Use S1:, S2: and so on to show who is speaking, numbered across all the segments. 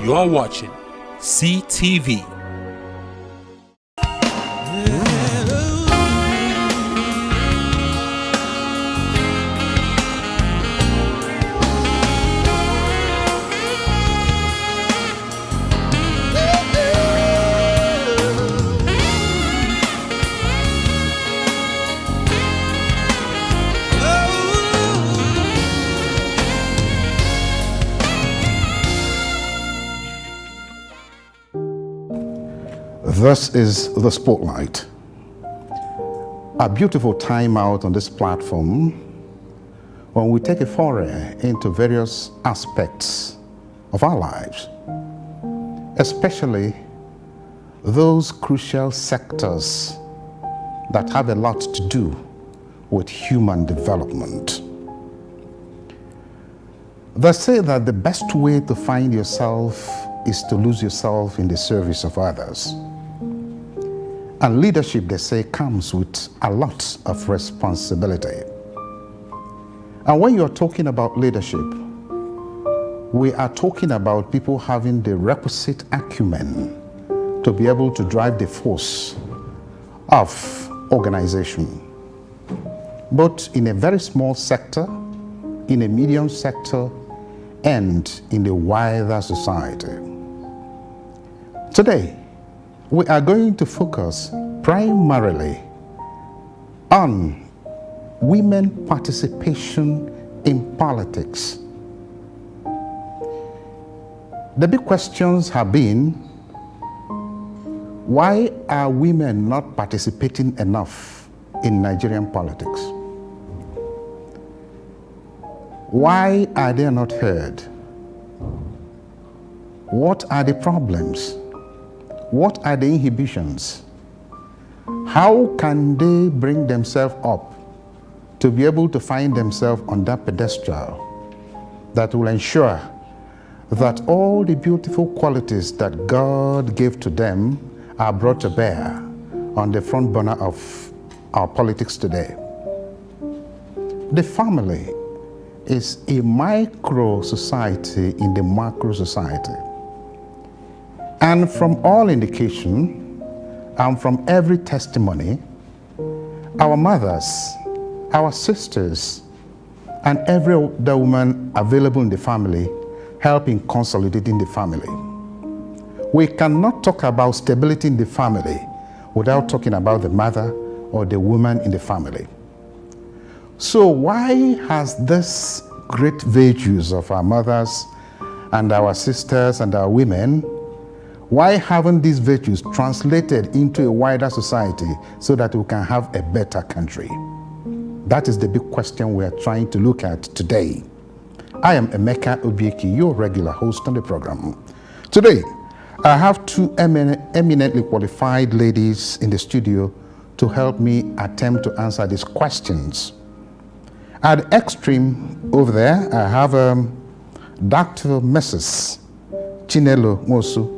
S1: You're watching CTV.
S2: This is the Spotlight, a beautiful time out on this platform when we take a foray into various aspects of our lives, especially those crucial sectors that have a lot to do with human development. They say that the best way to find yourself is to lose yourself in the service of others. And leadership, they say, comes with a lot of responsibility. And when you're talking about leadership, we are talking about people having the requisite acumen to be able to drive the force of organization, both in a very small sector, in a medium sector, and in the wider society. Today, we are going to focus primarily on women participation in politics. The big questions have been, why are women not participating enough in Nigerian politics? Why are they not heard? What are the problems? What are the inhibitions? How can they bring themselves up to be able to find themselves on that pedestal that will ensure that all the beautiful qualities that God gave to them are brought to bear on the front burner of our politics today? The family is a micro society in the macro society. And from all indication, and from every testimony, our mothers, our sisters, and every other woman available in the family help in consolidating the family. We cannot talk about stability in the family without talking about the mother or the woman in the family. So why has this great virtues of our mothers and our sisters and our women, why haven't these virtues translated into a wider society so that we can have a better country? That is the big question we are trying to look at today. I am Emeka Obieki, your regular host on the program. Today, I have two eminently qualified ladies in the studio to help me attempt to answer these questions. At the extreme over there, I have Dr. Mrs. Chinelo Mosu.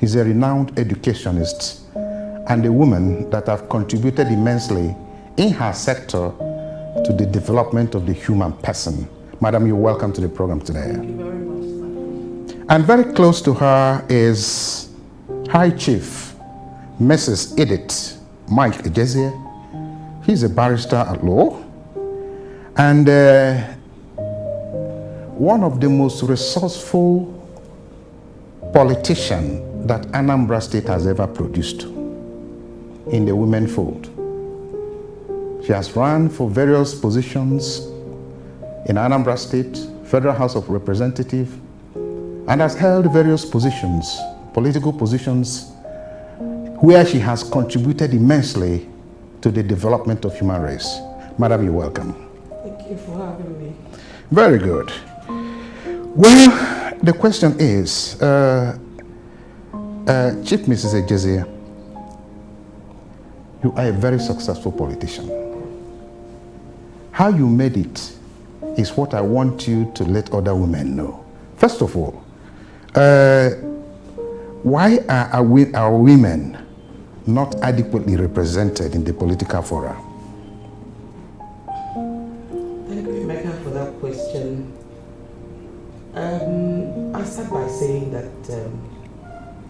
S2: He's a renowned educationist and a woman that have contributed immensely in her sector to the development of the human person. Madam, you're welcome to the program today.
S3: Thank you very much, sir.
S2: And very close to her is High Chief Mrs. Edith Mike Ejezie. He's a barrister at law and one of the most resourceful politicians that Anambra State has ever produced in the women fold. She has run for various positions in Anambra State, Federal House of Representatives, and has held various positions, political positions, where she has contributed immensely to the development of human race. Madam, you're welcome.
S3: Thank you for having me.
S2: Very good. Well, the question is, Chief Mrs. Ejezie, you are a very successful politician. How you made it is what I want you to let other women know. First of all, why are our women not adequately represented in the political fora?
S3: Thank you, Emeka, for that question. I I'll start by saying that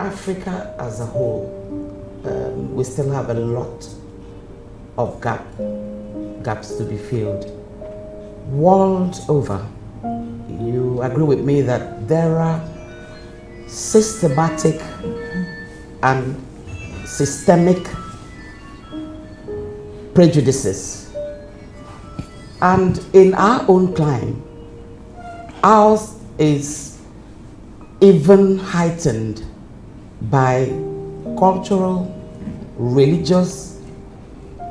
S3: Africa as a whole, we still have a lot of gaps to be filled. World over, you agree with me that there are systematic and systemic prejudices. And in our own climate, ours is even heightened by cultural, religious,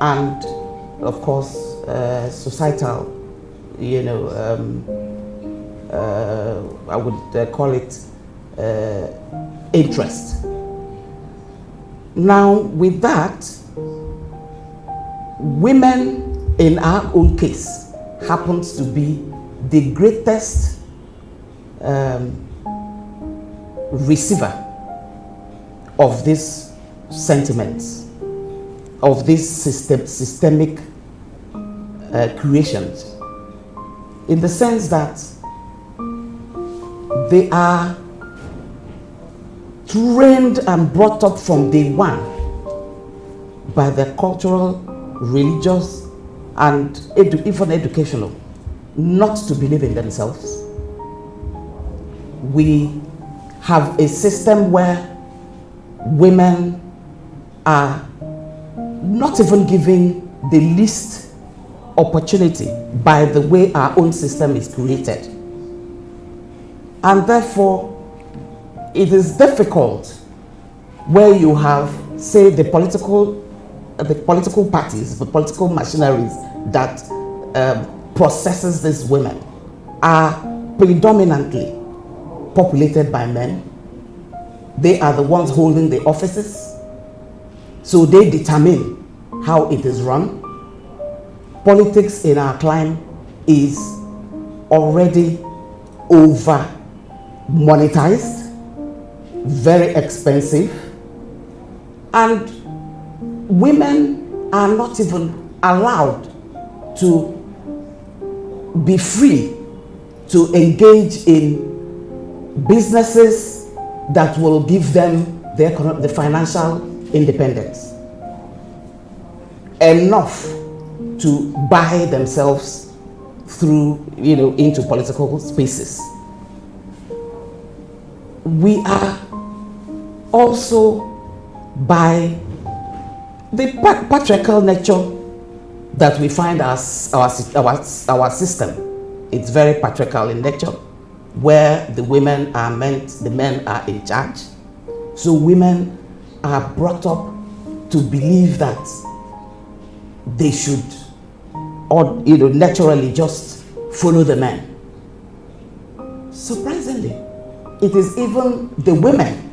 S3: and of course societal, I would call it interest. Now with that, women in our own case happens to be the greatest receiver of these sentiments, of these systemic creations, in the sense that they are trained and brought up from day one by the cultural, religious, and even educational, not to believe in themselves. We have a system where women are not even given the least opportunity by the way our own system is created. And therefore, it is difficult where you have, say, the political parties, the political machineries that processes these women are predominantly populated by men. They are the ones holding the offices, so they determine how it is run. Politics in our climate is already over monetized, very expensive, and women are not even allowed to be free to engage in businesses that will give them the financial independence enough to buy themselves through, into political spaces. We are also, by the patriarchal nature that we find our system, it's very patriarchal in nature, where the men are in charge. So women are brought up to believe that they should, or naturally just follow the men. Surprisingly, it is even the women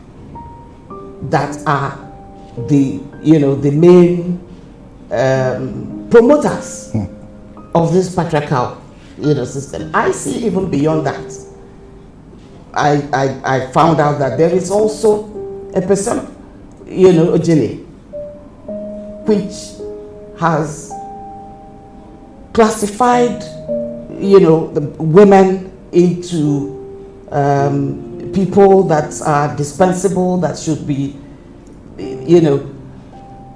S3: that are the main promoters of this patriarchal system. I see even beyond that. I found out that there is also a person, Ejezie, which has classified, the women into people that are dispensable, that should be,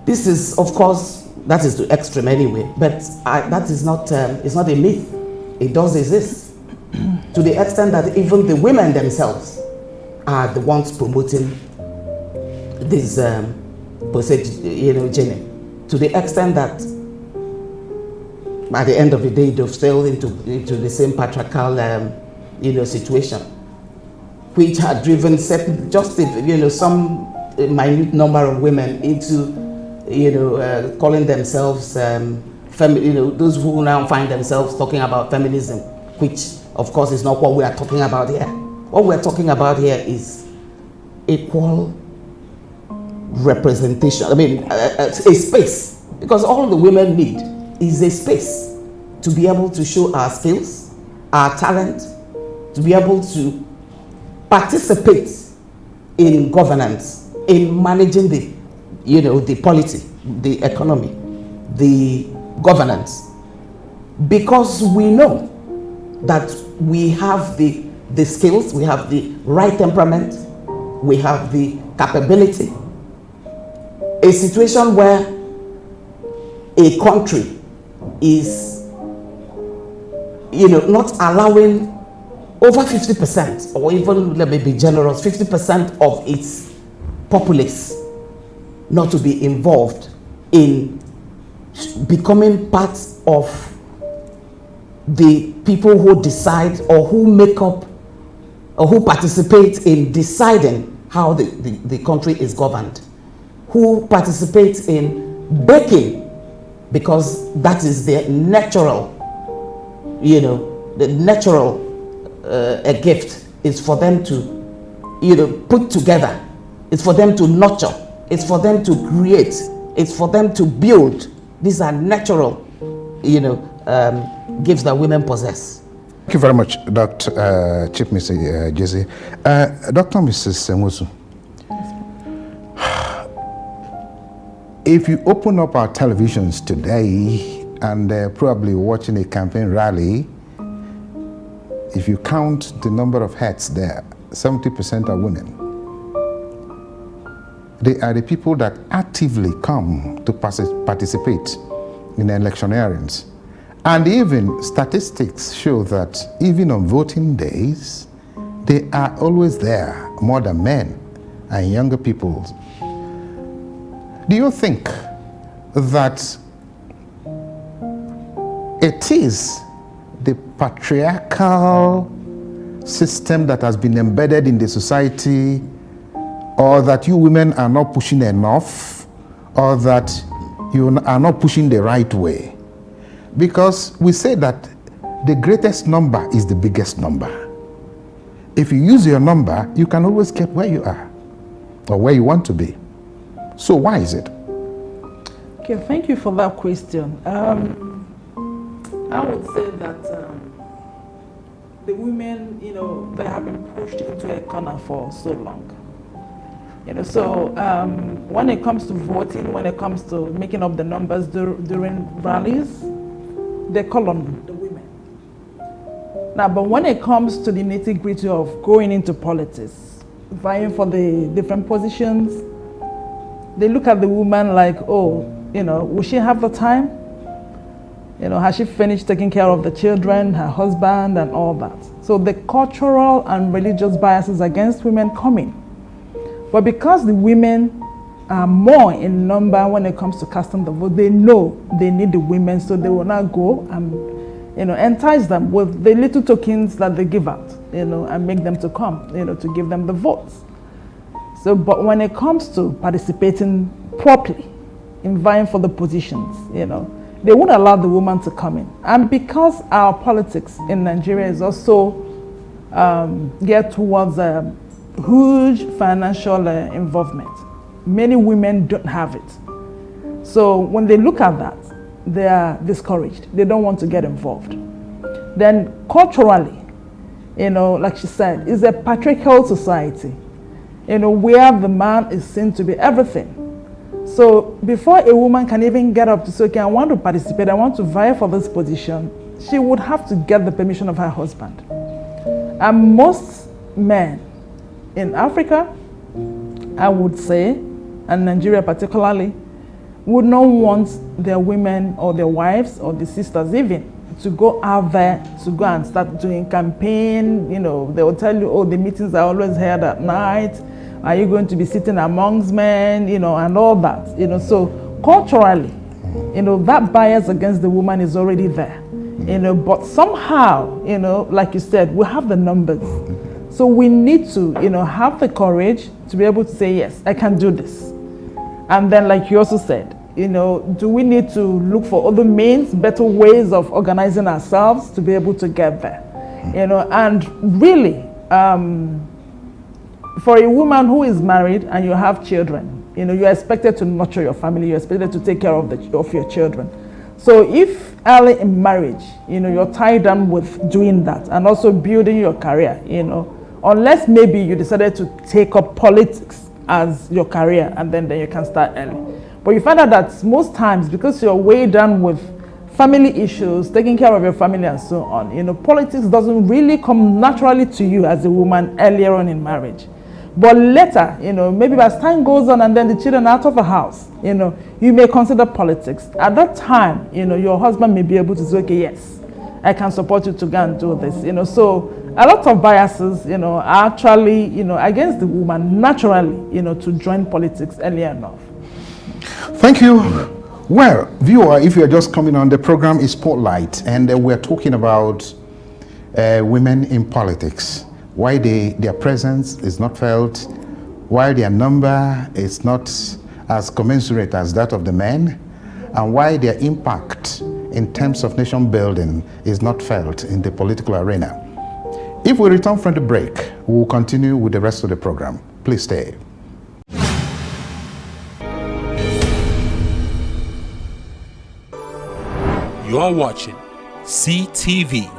S3: this is, of course, that is the extreme anyway, but that is not, it's not a myth. It does exist. To the extent that even the women themselves are the ones promoting this journey. To the extent that by the end of the day, they've sailed into the same patriarchal situation, which had driven certain, some minute number of women into calling themselves those who now find themselves talking about feminism, which of course is not what we are talking about here. What we are talking about here is equal representation. I mean, a space, because all the women need is a space to be able to show our skills, our talent, to be able to participate in governance, in managing the polity, the economy, the governance, because we know that we have the the skills, we have the right temperament, we have the capability. A situation where a country is, not allowing over 50%, or even, let me be generous, 50% of its populace not to be involved in becoming part of the people who decide or who make up or who participate in deciding how the country is governed, who participate in baking, because that is their natural, the natural a gift is for them to, put together. It's for them to nurture. It's for them to create. It's for them to build. These are natural, gifts that women possess.
S2: Thank you very much, Dr. Chief Mr. Ejezie. Dr. Mrs. Semusu, if you open up our televisions today and probably watching a campaign rally, if you count the number of heads there, 70% are women. They are the people that actively come to participate in electioneerings. And even statistics show that even on voting days, they are always there more than men and younger people. Do you think that it is the patriarchal system that has been embedded in the society, or that you women are not pushing enough, or that you are not pushing the right way? Because we say that the greatest number is the biggest number. If you use your number, you can always get where you are or where you want to be. So why is it?
S4: Okay, thank you for that question. I would say that the women, they have been pushed into a corner for so long. So when it comes to voting, when it comes to making up the numbers during rallies, they call on the women. Now, but when it comes to the nitty-gritty of going into politics, vying for the different positions, they look at the woman like, oh, will she have the time? Has she finished taking care of the children, her husband, and all that? So the cultural and religious biases against women come in. But because the women are more in number when it comes to casting the vote, they know they need the women, so they will not go and entice them with the little tokens that they give out, and make them to come, to give them the votes. So, but when it comes to participating properly in vying for the positions, they won't allow the woman to come in. And because our politics in Nigeria is also geared towards huge financial involvement, many women don't have it. So when they look at that, they are discouraged. They don't want to get involved. Then culturally, like she said, it's a patriarchal society, where the man is seen to be everything. So before a woman can even get up to say, okay, I want to participate, I want to vie for this position, she would have to get the permission of her husband. And most men in Africa, I would say, and Nigeria particularly, would not want their women or their wives or the sisters even to go out there to go and start doing campaign. They will tell you, oh, the meetings are always held at night. Are you going to be sitting amongst men, and all that, so culturally, that bias against the woman is already there, but somehow, like you said, we have the numbers. So we need to, have the courage to be able to say, yes, I can do this. And then, like you also said, do we need to look for other means, better ways of organizing ourselves to be able to get there? And really, for a woman who is married and you have children, you're expected to nurture your family, you're expected to take care of your children. So if early in marriage, you're tied down with doing that and also building your career, unless maybe you decided to take up politics as your career and then you can start early. But you find out that most times, because you're weighed down with family issues, taking care of your family and so on. Politics doesn't really come naturally to you as a woman earlier on in marriage. But later, maybe as time goes on and then the children are out of the house, you may consider politics. At that time, your husband may be able to say, okay, yes, I can support you to go and do this. So a lot of biases, are actually, against the woman naturally, to join politics earlier enough.
S2: Thank you. Well, viewer, if you're just coming on, the program is Spotlight, and we're talking about women in politics. Why their presence is not felt, why their number is not as commensurate as that of the men, and why their impact in terms of nation building is not felt in the political arena. If we return from the break, we will continue with the rest of the program. Please stay.
S1: You are watching CTV.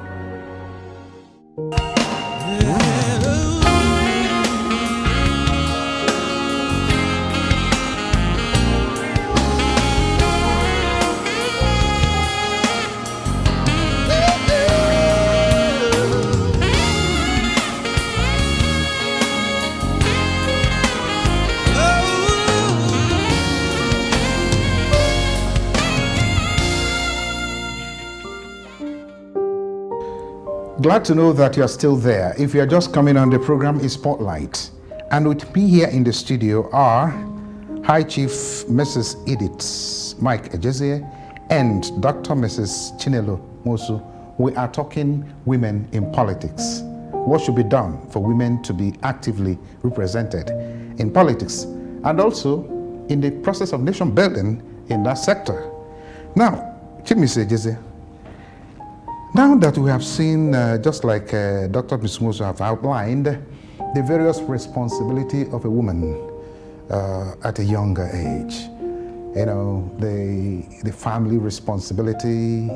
S2: Glad to know that you're still there. If you're just coming on, the program is Spotlight. And with me here in the studio are High Chief Mrs. Edith Mike Ejezie and Dr. Mrs. Chinelo Mosu. We are talking women in politics. What should be done for women to be actively represented in politics and also in the process of nation building in that sector. Now, Chief Mrs. Ejezie, now that we have seen, just like Dr. Mosu have outlined, the various responsibility of a woman at a younger age, the family responsibility,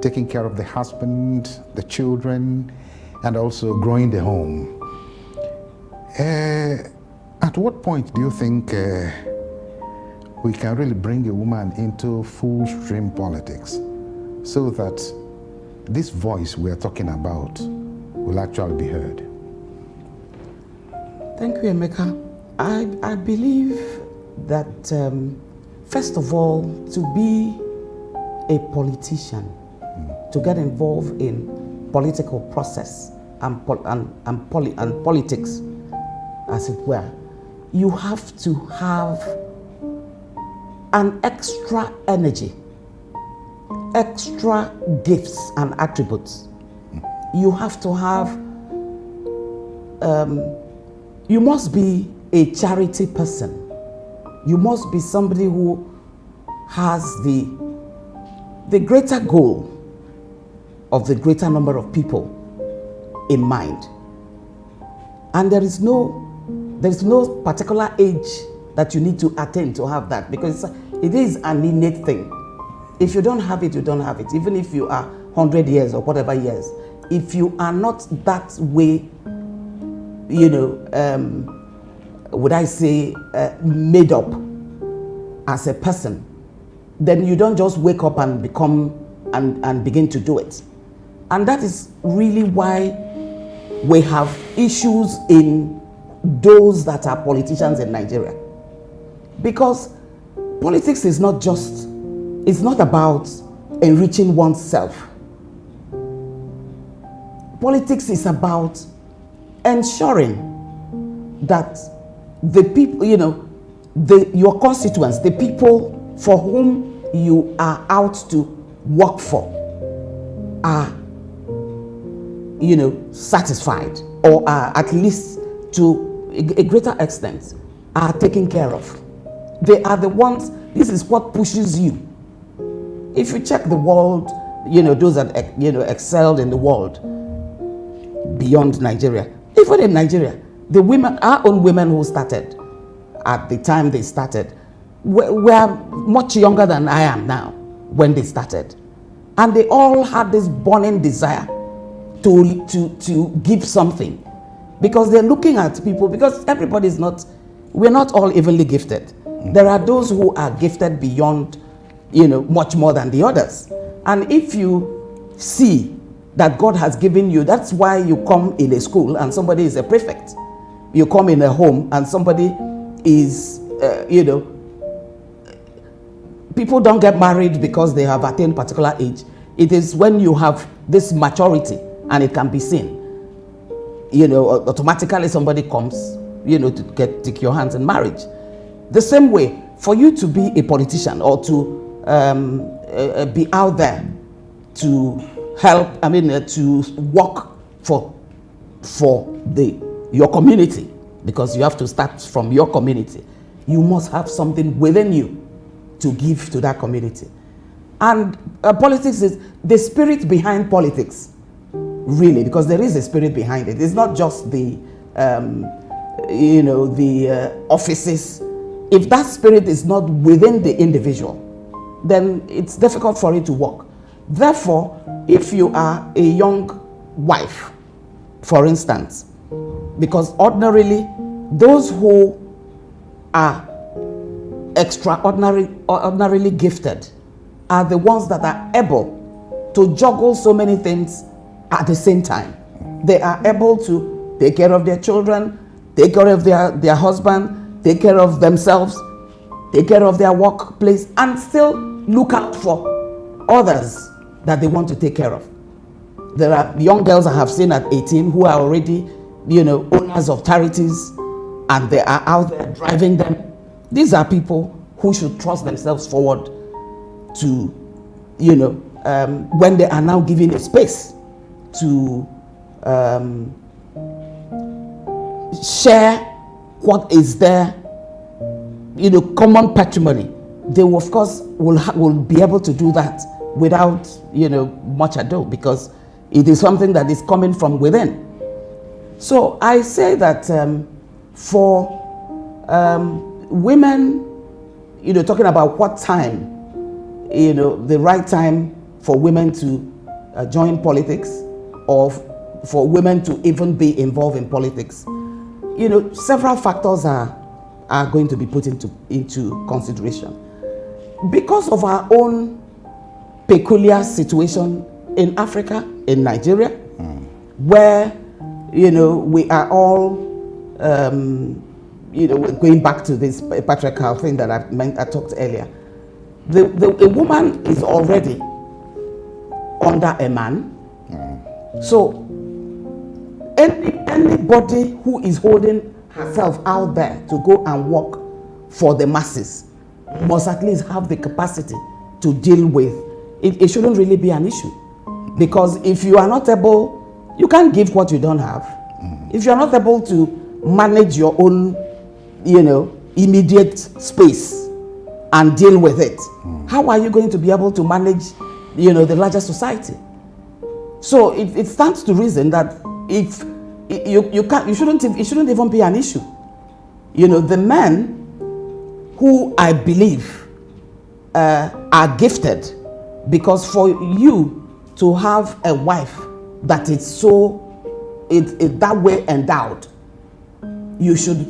S2: taking care of the husband, the children, and also growing the home. At what point do you think we can really bring a woman into full stream politics so that this voice we are talking about will actually be heard?
S3: Thank you, Emeka. I believe that, first of all, to be a politician, to get involved in political process and politics, as it were, you have to have an extra energy, extra gifts and attributes. You have to have, you must be a charity person. You must be somebody who has the greater goal of the greater number of people in mind. And there is no particular age that you need to attain to have that, because it is an innate thing. If you don't have it, you don't have it. Even if you are 100 years or whatever years, if you are not that way, would I say, made up as a person, then you don't just wake up and become and begin to do it. And that is really why we have issues in those that are politicians in Nigeria. Because politics is not just, it's not about enriching oneself. Politics is about ensuring that the people, your constituents, the people for whom you are out to work for, are, satisfied, or are at least to a greater extent are taken care of. They are the ones, this is what pushes you. If you check the world, those that, excelled in the world beyond Nigeria, even in Nigeria, the women, our own women who started at the time they started, were much younger than I am now when they started. And they all had this burning desire to give something, because they're looking at people, because everybody's not, we're not all evenly gifted. There are those who are gifted beyond, much more than the others. And if you see that God has given you, that's why you come in a school and somebody is a prefect. You come in a home and somebody is, people don't get married because they have attained particular age. It is when you have this maturity and it can be seen. Automatically somebody comes, to take your hands in marriage. The same way, for you to be a politician or to be out there to help, to work for your community, because you have to start from your community. You must have something within you to give to that community. And politics is the spirit behind politics, really, because there is a spirit behind it. It's not just the offices. If that spirit is not within the individual, then it's difficult for it to work. Therefore, if you are a young wife, for instance, because ordinarily, those who are ordinarily gifted are the ones that are able to juggle so many things at the same time. They are able to take care of their children, take care of their husband, take care of themselves, take care of their workplace, and still look out for others that they want to take care of. There are young girls I have seen at 18 who are already, owners of charities, and they are out there driving them. These are people who should thrust themselves forward to, when they are now given a space to share what is their, common patrimony. They will, of course, will be able to do that without, much ado, because it is something that is coming from within. So I say that for women, talking about what time, the right time for women to join politics, or for women to even be involved in politics, several factors are going to be put into consideration. Because of our own peculiar situation in Africa, in Nigeria, where, we are all, going back to this patriarchal thing that I talked earlier. A woman is already under a man. So anybody who is holding herself out there to go and work for the masses must at least have the capacity to deal with it. It shouldn't really be an issue, because if you are not able, you can't give what you don't have. If you are not able to manage your own, immediate space and deal with it, how are you going to be able to manage, the larger society? So it stands to reason that if it shouldn't even be an issue. The men who I believe are gifted, because for you to have a wife that is so that way endowed, you should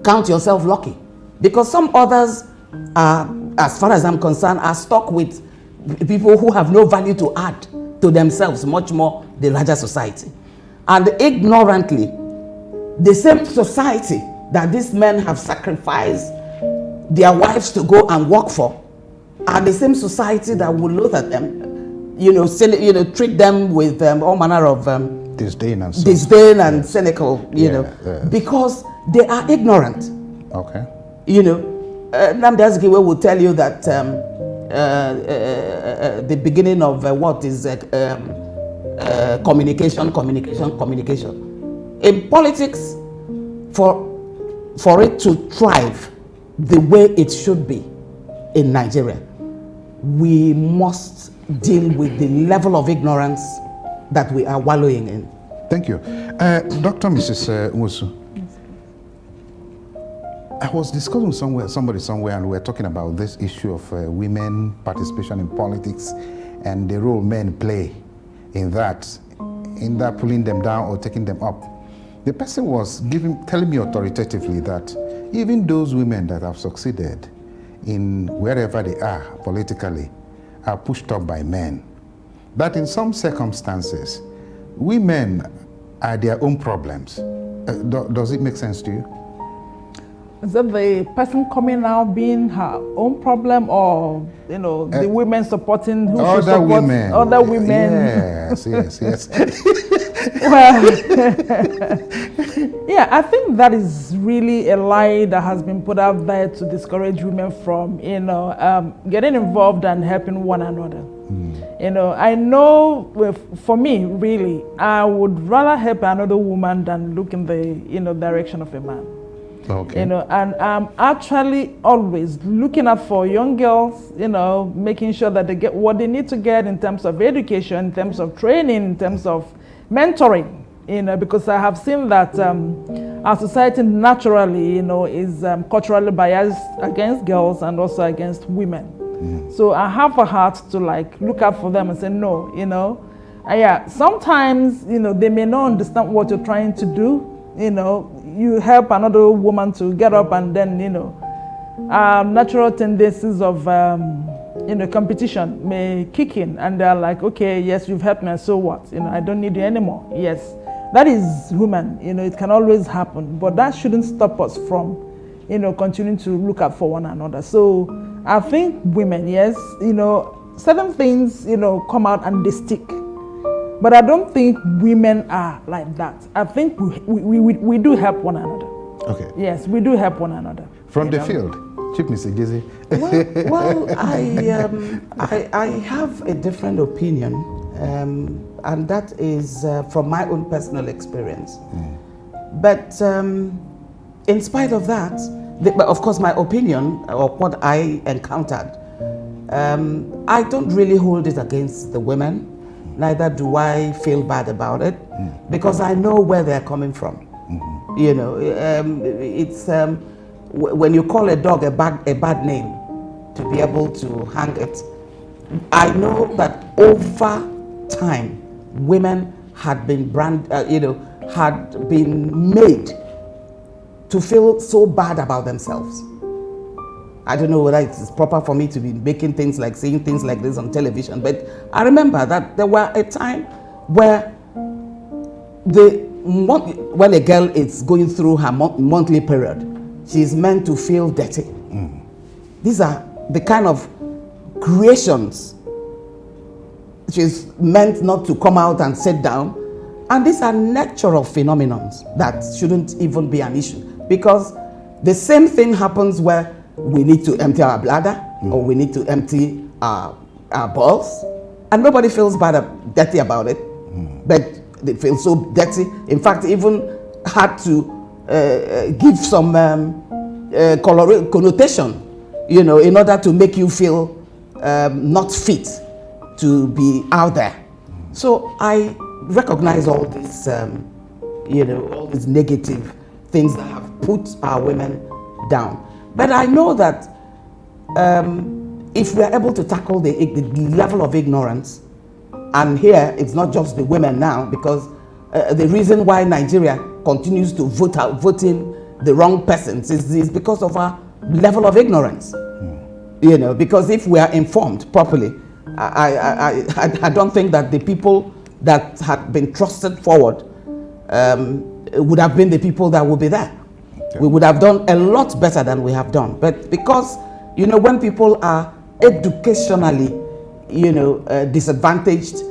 S3: count yourself lucky, because some others are, as far as I'm concerned, are stuck with people who have no value to add to themselves, much more the larger society. And ignorantly, the same society that these men have sacrificed their wives to go and work for are the same society that will look at them, treat them with all manner of
S2: disdain and
S3: cynical, because they are ignorant.
S2: Okay.
S3: Nnamdi Azikiwe will tell you that the beginning of what is communication. In politics, for it to thrive the way it should be in Nigeria, we must deal with the level of ignorance that we are wallowing in.
S2: Thank you. Dr. Mrs. Nwosu, I was discussing somebody somewhere, and we were talking about this issue of women participation in politics and the role men play in that pulling them down or taking them up. The person was telling me authoritatively that even those women that have succeeded in wherever they are politically are pushed up by men. That in some circumstances, women are their own problems. Does it make sense to you?
S4: Is that the person coming out being her own problem, or the women supporting who should support
S2: women?
S4: Other women.
S2: Yes.
S4: Well, yeah, I think that is really a lie that has been put out there to discourage women from, getting involved and helping one another. I know, for me, really, I would rather help another woman than look in the, direction of a man.
S2: Okay.
S4: And I'm actually always looking out for young girls, making sure that they get what they need to get in terms of education, in terms of training, in terms of mentoring, because I have seen that our society naturally, is culturally biased against girls and also against women. So I have a heart to look out for them and say, no, yeah, sometimes, they may not understand what you're trying to do, you help another woman to get up, and then, natural tendencies of, competition may kick in, and they're like, okay, yes, you've helped me, so what? I don't need you anymore. Yes, that is human. It can always happen, but that shouldn't stop us from, continuing to look out for one another. So I think women, yes, certain things, come out and they stick. But I don't think women are like that. I think we do help one another.
S2: Okay.
S4: Yes, we do help one another.
S2: From the field, Chief Miss Ejezie.
S3: Well, I have a different opinion, and that is from my own personal experience. But in spite of that, of course, my opinion or what I encountered, I don't really hold it against the women. Neither do I feel bad about it, because I know where they're coming from. It's when you call a dog a bad name to be able to hang it. I know that over time, women had been had been made to feel so bad about themselves. I don't know whether it's proper for me to be making things like saying things like this on television, but I remember that there were a time where when a girl is going through her monthly period, she's meant to feel dirty. These are the kind of creations. She's meant not to come out and sit down. And these are natural phenomena that shouldn't even be an issue, because the same thing happens where we need to empty our bladder, or we need to empty our balls, and nobody feels dirty about it, but they feel so dirty. In fact, even had to give some connotation, in order to make you feel not fit to be out there. So I recognize all this, all these negative things that have put our women down. But I know that if we are able to tackle the level of ignorance, and here it's not just the women now, because the reason why Nigeria continues to vote in the wrong persons is because of our level of ignorance. Because if we are informed properly, I don't think that the people that had been trusted forward would have been the people that would be there. We would have done a lot better than we have done. But because, when people are educationally, disadvantaged,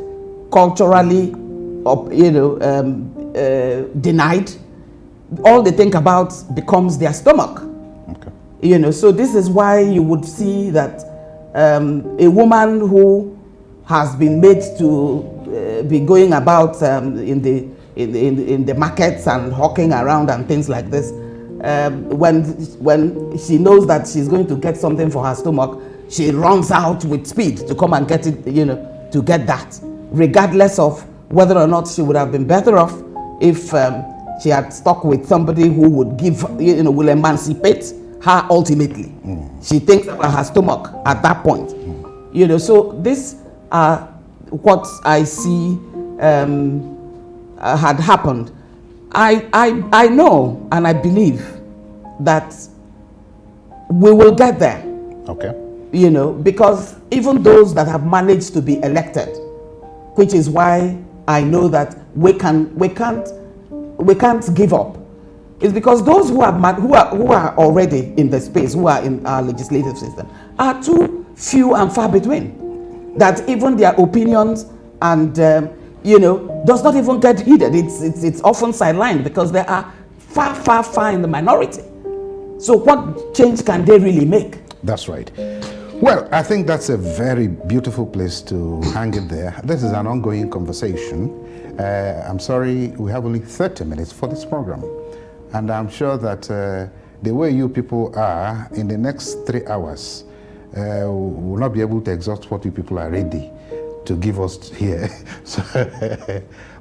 S3: culturally, denied, all they think about becomes their stomach. Okay. So this is why you would see that a woman who has been made to be going about in the markets and hawking around and things like this, when she knows that she's going to get something for her stomach, she runs out with speed to come and get it, to get that, regardless of whether or not she would have been better off if she had stuck with somebody who would will emancipate her ultimately. She thinks about her stomach at that point. So this are what I see had happened. I know and I believe that we will get there.
S2: Okay.
S3: you know, because even those that have managed to be elected, which is why I know that we can't give up. It's because those who are already in the space, who are in our legislative system, are too few and far between. That even their opinions and you know, does not even get heeded. It's often sidelined because they are far in the minority. So what change can they really make?
S2: That's right. Well, I think that's a very beautiful place to hang it there. This is an ongoing conversation. I'm sorry, we have only 30 minutes for this program. And I'm sure that the way you people are, in the next 3 hours, we'll not be able to exhaust what you people are ready to give us here. So,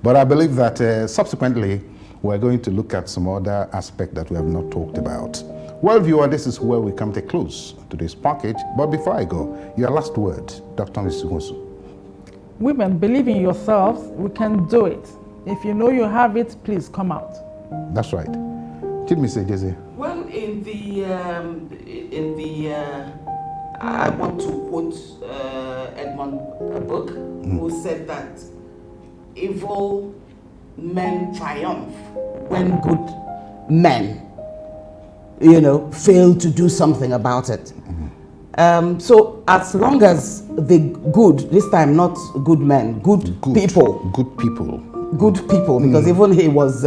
S2: but I believe that subsequently, we're going to look at some other aspect that we have not talked about. Well, viewer, this is where we come to close to this package. But before I go, your last word, Dr. Misugosu.
S4: Women, believe in yourselves. We can do it. If you know you have it, please come out.
S2: That's right. Chief Mr. Ejezie.
S3: Well, I want to quote Edmund Burke, who said that evil men triumph when good men, you know, fail to do something about it. So as long as the good, this time not good men, good people, because even he was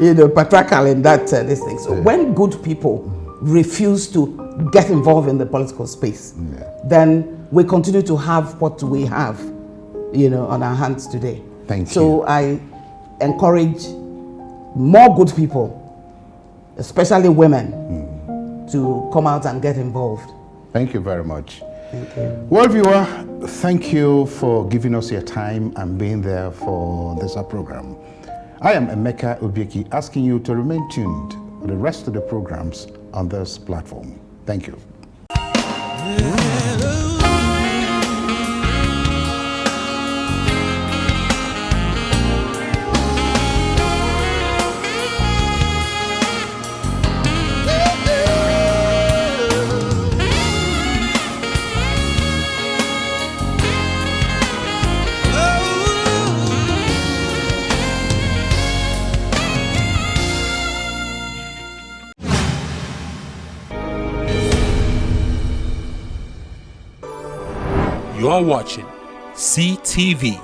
S3: you know, patriarchal in that this thing. So when good people refuse to get involved in the political space, then we continue to have what we have, you know, on our hands today.
S2: Thank you.
S3: So I encourage more good people, especially women, to come out and get involved.
S2: Thank you very much.
S3: Thank you.
S2: Well, viewer, thank you for giving us your time and being there for this program. I am Emeka Obieki, asking you to remain tuned for the rest of the programs on this platform. Thank you.
S1: You are watching CTV.